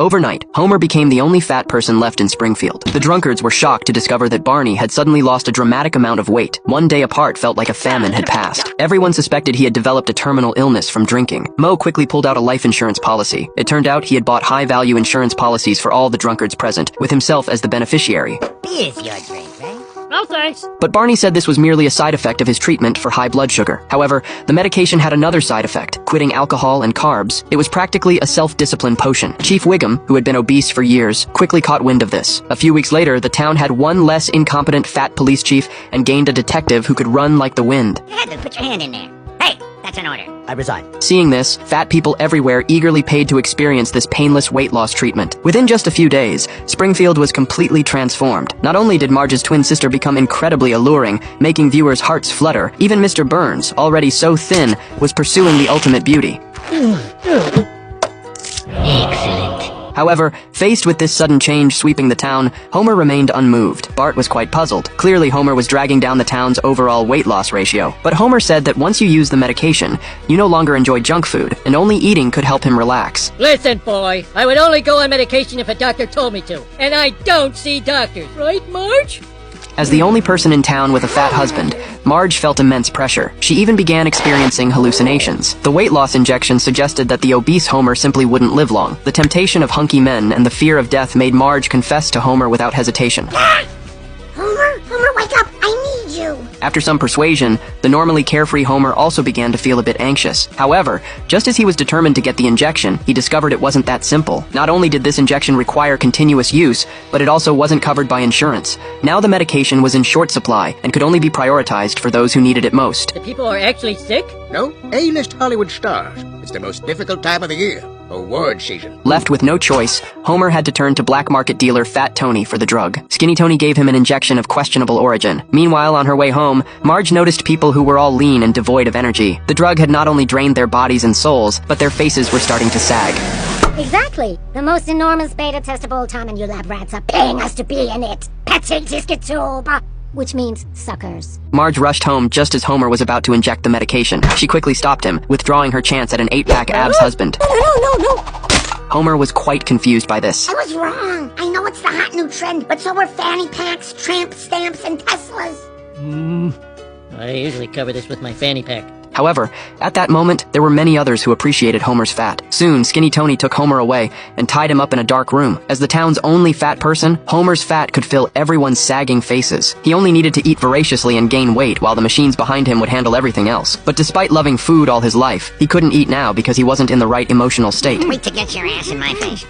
Overnight, Homer became the only fat person left in Springfield. The drunkards were shocked to discover that Barney had suddenly lost a dramatic amount of weight. One day apart felt like a famine had passed. Everyone suspected he had developed a terminal illness from drinking. Mo quickly pulled out a life insurance policy. It turned out he had bought high-value insurance policies for all the drunkards present, with himself as the beneficiary. Beer's your drink, right? No thanks. But Barney said this was merely a side effect of his treatment for high blood sugar. However, the medication had another side effect, quitting alcohol and carbs. It was practically a self-discipline potion. Chief Wiggum, who had been obese for years, quickly caught wind of this. A few weeks later, the town had one less incompetent fat police chief and gained a detective who could run like the wind. Heather, put your hand in there. Hey, that's an order. I resign. Seeing this, fat people everywhere eagerly paid to experience this painless weight loss treatment. Within just a few days, Springfield was completely transformed. Not only did Marge's twin sister become incredibly alluring, making viewers' hearts flutter, even Mr. Burns, already so thin, was pursuing the ultimate beauty. Excellent. However, faced with this sudden change sweeping the town, Homer remained unmoved. Bart was quite puzzled. Clearly, Homer was dragging down the town's overall weight loss ratio. But Homer said that once you use the medication, you no longer enjoy junk food, and only eating could help him relax. Listen, boy, I would only go on medication if a doctor told me to. And I don't see doctors. Right, Marge? As the only person in town with a fat husband, Marge felt immense pressure. She even began experiencing hallucinations. The weight loss injection suggested that the obese Homer simply wouldn't live long. The temptation of hunky men and the fear of death made Marge confess to Homer without hesitation. Homer, wake up! I need you! After some persuasion, the normally carefree Homer also began to feel a bit anxious. However, just as he was determined to get the injection, he discovered it wasn't that simple. Not only did this injection require continuous use, but it also wasn't covered by insurance. Now the medication was in short supply and could only be prioritized for those who needed it most. The people are actually sick? No, A-list Hollywood stars. It's the most difficult time of the year. Award season. Left with no choice, Homer had to turn to black market dealer Fat Tony for the drug. Skinny Tony gave him an injection of questionable origin. Meanwhile, on her way home, Marge noticed people who were all lean and devoid of energy. The drug had not only drained their bodies and souls, but their faces were starting to sag. Exactly. The most enormous beta test of all time, and you lab rats are paying us to be in it. Petting which means suckers. Marge rushed home just as Homer was about to inject the medication. She quickly stopped him, withdrawing her chance at an 8-pack abs husband. No. Homer was quite confused by this. I was wrong. I know it's the hot new trend, but so are fanny packs, tramp stamps, and Teslas. I usually cover this with my fanny pack. However, at that moment, there were many others who appreciated Homer's fat. Soon, Skinny Tony took Homer away and tied him up in a dark room. As the town's only fat person, Homer's fat could fill everyone's sagging faces. He only needed to eat voraciously and gain weight, while the machines behind him would handle everything else. But despite loving food all his life, he couldn't eat now because he wasn't in the right emotional state. Wait to get your ass in my face.